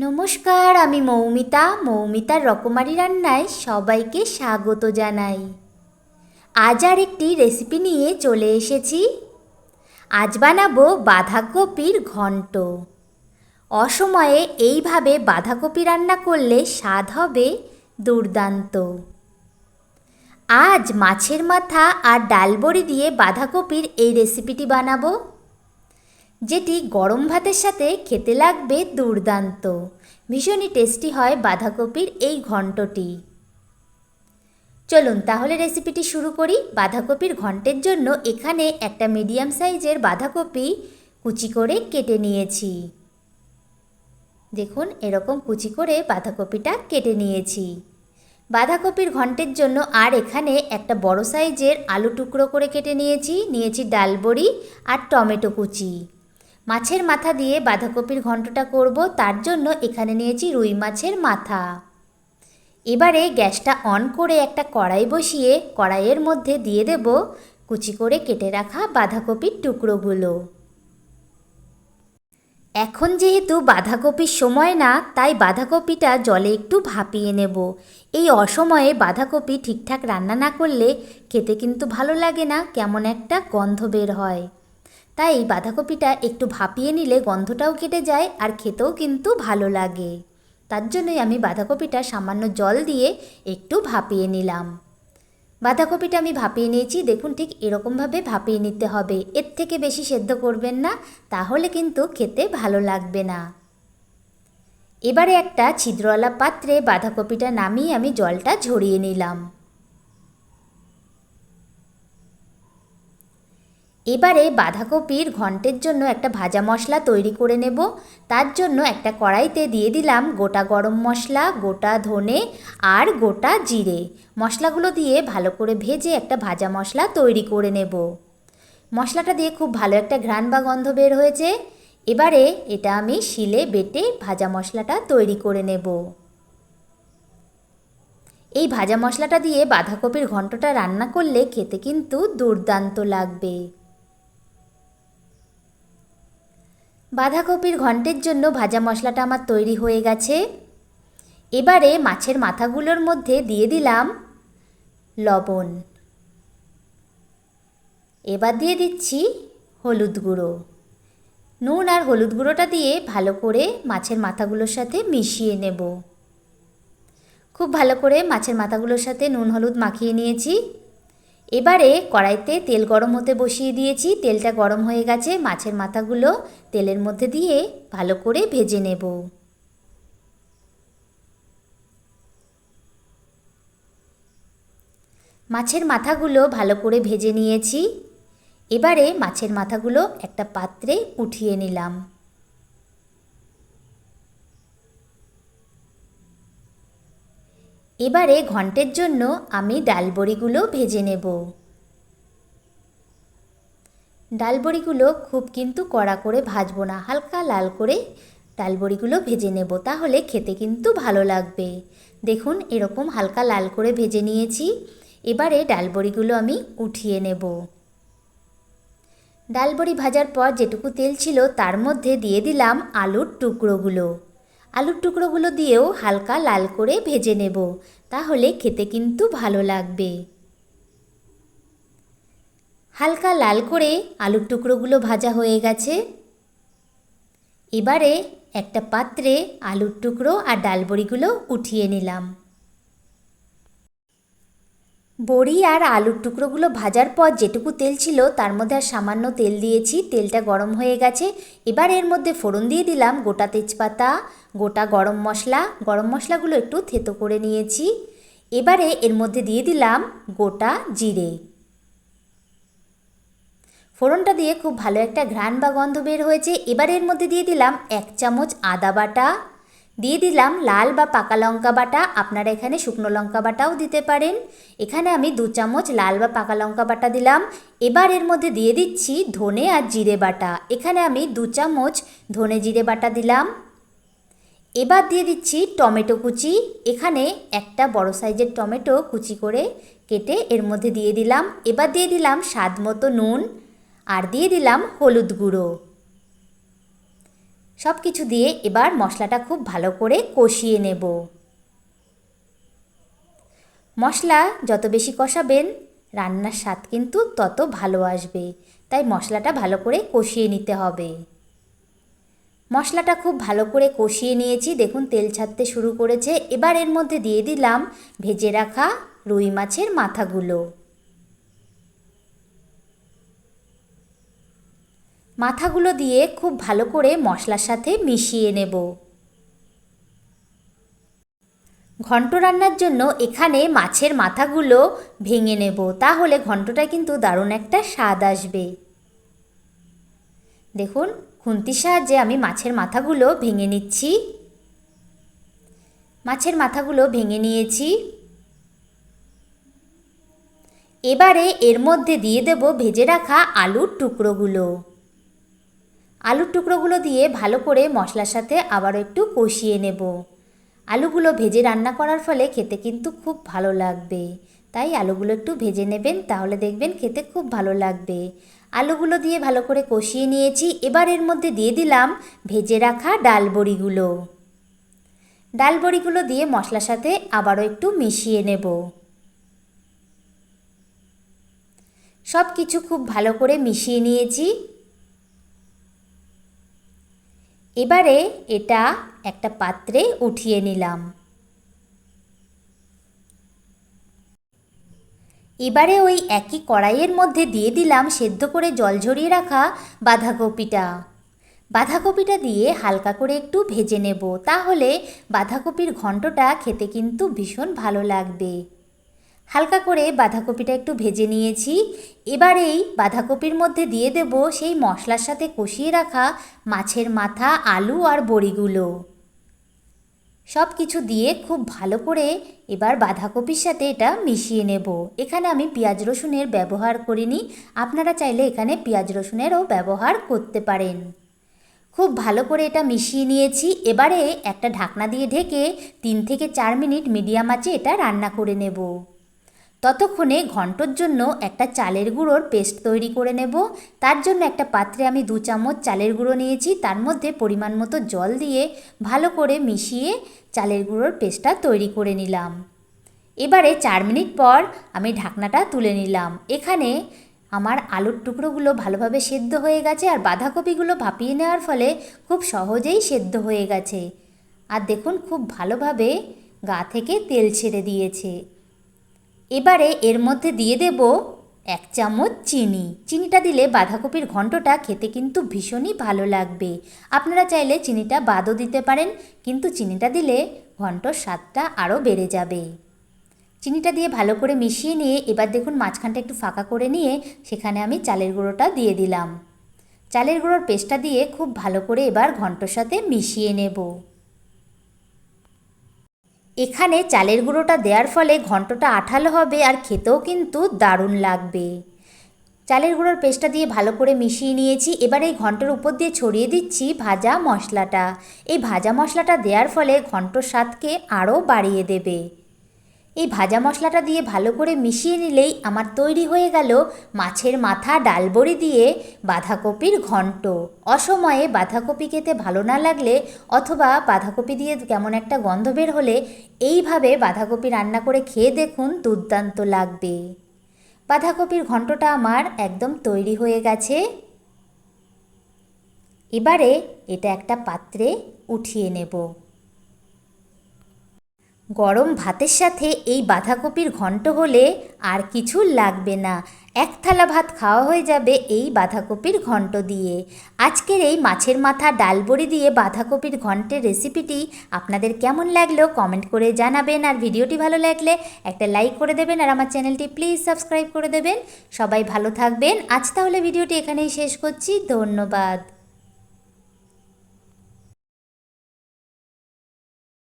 নমস্কার, আমি মৌমিতার রকমারি রান্নায় সবাইকে স্বাগত জানাই। আজ আর একটি রেসিপি নিয়ে চলে এসেছি। আজ বানাবো বাঁধাকপির ঘন্ট। অসময়ে এইভাবে বাঁধাকপি রান্না করলে স্বাদ হবে দুর্দান্ত। আজ মাছের মাথা আর ডালবড়ি দিয়ে বাঁধাকপির এই রেসিপিটি বানাবো, যেটি গরম ভাতের সাথে খেতে লাগবে দুর্দান্ত। ভীষণই টেস্টি হয় বাঁধাকপির এই ঘন্টটি। চলুন তাহলে রেসিপিটি শুরু করি। বাঁধাকপির ঘন্টের জন্য এখানে একটা মিডিয়াম সাইজের বাঁধাকপি কুচি করে কেটে নিয়েছি। দেখুন, এরকম কুচি করে বাঁধাকপিটা কেটে নিয়েছি। বাঁধাকপির ঘন্টের জন্য আর এখানে একটা বড় সাইজের আলু টুকরো করে কেটে নিয়েছি ডালবড়ি আর টমেটো কুচি। মাছের মাথা দিয়ে বাঁধাকপির ঘন্টটা করব, তার জন্য এখানে নিয়েছি রুই মাছের মাথা। এবারে গ্যাসটা অন করে একটা কড়াই বসিয়ে কড়াইয়ের মধ্যে দিয়ে দেব কুচি করে কেটে রাখা বাঁধাকপির টুকরোগুলো। এখন যেহেতু বাঁধাকপির সময় না, তাই বাঁধাকপিটা জলে একটু ভাপিয়ে নেব। এই অসময়ে বাঁধাকপি ঠিকঠাক রান্না না করলে খেতে কিন্তু ভালো লাগে না, কেমন একটা গন্ধ বের হয়। তাই বাঁধাকপিটা একটু ভাপিয়ে নিলে গন্ধটাও কেটে যায় আর খেতেও কিন্তু ভালো লাগে। তার জন্যই আমি বাঁধাকপিটা সামান্য জল দিয়ে একটু ভাপিয়ে নিলাম। বাঁধাকপিটা আমি ভাপিয়ে নিয়েছি, দেখুন ঠিক এরকমভাবে ভাপিয়ে নিতে হবে। এর থেকে বেশি সেদ্ধ করবেন না, তাহলে কিন্তু খেতে ভালো লাগবে না। এবারে একটা ছিদ্রওয়ালা পাত্রে বাঁধাকপিটা নামিয়ে আমি জলটা ঝরিয়ে নিলাম। এবারে বাঁধাকপির ঘন্টের জন্য একটা ভাজা মশলা তৈরি করে নেব। তার জন্য একটা কড়াইতে দিয়ে দিলাম গোটা গরম মশলা, গোটা ধনে আর গোটা জিরে। মশলাগুলো দিয়ে ভালো করে ভেজে একটা ভাজা মশলা তৈরি করে নেব। মশলাটা দিয়ে খুব ভালো একটা ঘ্রাণ বা গন্ধ বের হয়েছে। এবারে এটা আমি শিলে বেটে ভাজা মশলাটা তৈরি করে নেব। এই ভাজা মশলাটা দিয়ে বাঁধাকপির ঘন্টটা রান্না করলে খেতে কিন্তু দুর্দান্ত লাগবে। বাঁধাকপির ঘন্টের জন্য ভাজা মশলাটা আমার তৈরি হয়ে গেছে। এবারে মাছের মাথাগুলোর মধ্যে দিয়ে দিলাম লবণ। এবার দিয়ে দিচ্ছি হলুদ গুঁড়ো। নুন আর হলুদ গুঁড়োটা দিয়ে ভালো করে মাছের মাথাগুলোর সাথে মিশিয়ে নেব। খুব ভালো করে মাছের মাথাগুলোর সাথে নুন হলুদ মাখিয়ে নিয়েছি। এবারে কড়াইতে তেল গরম হতে বসিয়ে দিয়েছি। তেলটা গরম হয়ে গেছে, মাছের মাথাগুলো তেলের মধ্যে দিয়ে ভালো করে ভেজে নেব। মাছের মাথাগুলো ভালো করে ভেজে নিয়েছি। এবারে মাছের মাথাগুলো একটা পাত্রে উঠিয়ে নিলাম। এবারে ঘন্টের জন্য আমি ডালবড়িগুলো ভেজে নেব। ডালবড়িগুলো খুব কিন্তু কড়া করে ভাজবো না, হালকা লাল করে ডালবড়িগুলো ভেজে নেব, তাহলে খেতে কিন্তু ভালো লাগবে। দেখুন এরকম হালকা লাল করে ভেজে নিয়েছি। এবারে ডালবড়িগুলো আমি উঠিয়ে নেব। ডালবড়ি ভাজার পর যেটুকু তেল ছিল তার মধ্যে দিয়ে দিলাম আলুর টুকরোগুলো। আলুর টুকরোগুলো দিয়েও হালকা লাল করে ভেজে নেব, তাহলে খেতে কিন্তু ভালো লাগবে। হালকা লাল করে আলুর টুকরোগুলো ভাজা হয়ে গেছে। এবারে একটা পাত্রে আলুর টুকরো আর ডালবড়িগুলো উঠিয়ে নিলাম। বড়ি আর আলুর টুকরোগুলো ভাজার পর যেটুকু তেল ছিল তার মধ্যে আর সামান্য তেল দিয়েছি। তেলটা গরম হয়ে গেছে। এবার এর মধ্যে ফোড়ন দিয়ে দিলাম গোটা তেজপাতা, গোটা গরম মশলা। গরম মশলাগুলো একটু থেতো করে নিয়েছি। এবারে এর মধ্যে দিয়ে দিলাম গোটা জিরে। ফোড়নটা দিয়ে খুব ভালো একটা ঘ্রাণ বা গন্ধ বের হয়েছে। এবার এর মধ্যে দিয়ে দিলাম 1 চামচ আদা বাটা, দিয়ে দিলাম লাল বা পাকা লঙ্কা বাটা। আপনারা এখানে শুকনো লঙ্কা বাটাও দিতে পারেন। এখানে আমি 2 চামচ লাল বা পাকা লঙ্কা বাটা দিলাম। এবার এর মধ্যে দিয়ে দিচ্ছি ধনে আর জিরে বাটা। এখানে আমি 2 চামচ ধনে জিরে বাটা দিলাম। এবার দিয়ে দিচ্ছি টমেটো কুচি। এখানে একটা বড় সাইজের টমেটো কুচি করে কেটে এর মধ্যে দিয়ে দিলাম। এবার দিয়ে দিলাম স্বাদ মতো নুন আর দিয়ে দিলাম হলুদ গুঁড়ো। সব কিছু দিয়ে এবার মশলাটা খুব ভালো করে কষিয়ে নেব। মশলা যত বেশি কষাবেন রান্নার স্বাদ কিন্তু তত ভালো আসবে, তাই মশলাটা ভালো করে কষিয়ে নিতে হবে। মশলাটা খুব ভালো করে কষিয়ে নিয়েছি, দেখুন তেল ছাড়তে শুরু করেছে। এবার এর মধ্যে দিয়ে দিলাম ভেজে রাখা রুই মাছের মাথাগুলো। মাথাগুলো দিয়ে খুব ভালো করে মশলার সাথে মিশিয়ে নেব। ঘন্ট রান্নার জন্য এখানে মাছের মাথাগুলো ভেঙে নেব, তাহলে ঘন্টটা কিন্তু দারুণ একটা স্বাদ আসবে। দেখুন খুন্তির সাহায্যে আমি মাছের মাথাগুলো ভেঙে নিচ্ছি। মাছের মাথাগুলো ভেঙে নিয়েছি। এবারে এর মধ্যে দিয়ে দেব ভেজে রাখা আলুর টুকরোগুলো। আলুর টুকরোগুলো দিয়ে ভালো করে মশলার সাথে আবারও একটু কষিয়ে নেব। আলুগুলো ভেজে রান্না করার ফলে খেতে কিন্তু খুব ভালো লাগবে, তাই আলুগুলো একটু ভেজে নেবেন, তাহলে দেখবেন খেতে খুব ভালো লাগবে। আলুগুলো দিয়ে ভালো করে কষিয়ে নিয়েছি। এবার এর মধ্যে দিয়ে দিলাম ভেজে রাখা ডাল বড়িগুলো। ডাল বড়িগুলো দিয়ে মশলার সাথে আবারও একটু মিশিয়ে নেব। সব কিছু খুব ভালো করে মিশিয়ে নিয়েছি। এবারে এটা একটা পাত্রে উঠিয়ে নিলাম। এবারে ওই একই কড়াইয়ের মধ্যে দিয়ে দিলাম সেদ্ধ করে জল ঝরিয়ে রাখা বাঁধাকপিটা। বাঁধাকপিটা দিয়ে হালকা করে একটু ভেজে নেব, তাহলে বাঁধাকপির ঘন্টটা খেতে কিন্তু ভীষণ ভালো লাগবে। হালকা করে বাঁধাকপিটা একটু ভেজে নিয়েছি। এবার এই বাঁধাকপির মধ্যে দিয়ে দেব সেই মশলার সাথে কষিয়ে রাখা মাছের মাথা, আলু আর বড়িগুলো। সব কিছু দিয়ে খুব ভালো করে এবার বাঁধাকপির সাথে এটা মিশিয়ে নেব। এখানে আমি পেঁয়াজ রসুনের ব্যবহার করিনি, আপনারা চাইলে এখানে পেঁয়াজ রসুনেরও ব্যবহার করতে পারেন। খুব ভালো করে এটা মিশিয়ে নিয়েছি। এবারে একটা ঢাকনা দিয়ে ঢেকে 3 থেকে 4 মিনিট মিডিয়াম আঁচে এটা রান্না করে নেব। ততক্ষণে ঘন্টর জন্য একটা চালের গুঁড়োর পেস্ট তৈরি করে নেব। তার জন্য একটা পাত্রে আমি 2 চামচ চালের গুঁড়ো নিয়েছি, তার মধ্যে পরিমাণ মতো জল দিয়ে ভালো করে মিশিয়ে চালের গুঁড়োর পেস্টটা তৈরি করে নিলাম। এবারে 4 মিনিট পর আমি ঢাকনাটা তুলে নিলাম। এখানে আমার আলুর টুকরোগুলো ভালোভাবে সেদ্ধ হয়ে গেছে, আর বাঁধাকপিগুলো ভাপিয়ে নেওয়ার ফলে খুব সহজেই সেদ্ধ হয়ে গেছে। আর দেখুন খুব ভালোভাবে গা থেকে তেল ছেড়ে দিয়েছে। এবারে এর মধ্যে দিয়ে দেব 1 চামচ চিনি। চিনিটা দিলে বাঁধাকপির ঘন্টটা খেতে কিন্তু ভীষণই ভালো লাগবে। আপনারা চাইলে চিনিটা বাদও দিতে পারেন, কিন্তু চিনিটা দিলে ঘন্টর স্বাদটা আরও বেড়ে যাবে। চিনিটা দিয়ে ভালো করে মিশিয়ে নিয়ে এবার দেখুন মাঝখানটা একটু ফাঁকা করে নিয়ে সেখানে আমি চালের গুঁড়োটা দিয়ে দিলাম। চালের গুঁড়োর পেস্টটা দিয়ে খুব ভালো করে এবার ঘন্টর সাথে মিশিয়ে নেব। এখানে চালের গুঁড়োটা দেওয়ার ফলে ঘন্টটা আঠালো হবে আর খেতেও কিন্তু দারুণ লাগবে। চালের গুঁড়োর পেস্টটা দিয়ে ভালো করে মিশিয়ে নিয়েছি। এবার এই ঘন্টের উপর দিয়ে ছড়িয়ে দিচ্ছি ভাজা মশলাটা। এই ভাজা মশলাটা দেওয়ার ফলে ঘন্টর স্বাদকে আরও বাড়িয়ে দেবে। এই ভাজা মশলাটা দিয়ে ভালো করে মিশিয়ে নিলেই আমার তৈরি হয়ে গেল মাছের মাথা ডাল বড়ি দিয়ে বাঁধাকপির ঘন্ট। অসময়ে বাঁধাকপি খেতে ভালো না লাগলে অথবা বাঁধাকপি দিয়ে কেমন একটা গন্ধ বের হলে এইভাবে বাঁধাকপি রান্না করে খেয়ে দেখুন, দুর্দান্ত লাগবে। বাঁধাকপির ঘন্টটা আমার একদম তৈরি হয়ে গেছে। এবারে এটা একটা পাত্রে উঠিয়ে নেব। গরম ভাতের সাথে এই বাঁধাকপির ঘন্ট হলে আর কিছু লাগবে না। 1 থালা ভাত খাওয়া হয়ে যাবে এই বাঁধাকপির ঘন্ট দিয়ে। আজকের এই মাছের মাথা ডাল বড়ি দিয়ে বাঁধাকপির ঘন্টের রেসিপিটি আপনাদের কেমন লাগলো কমেন্ট করে জানাবেন, আর ভিডিওটি ভালো লাগলে একটা লাইক করে দেবেন, আর আমার চ্যানেলটি প্লিজ সাবস্ক্রাইব করে দেবেন। সবাই ভালো থাকবেন। আজ তাহলে ভিডিওটি এখানেই শেষ করছি। ধন্যবাদ।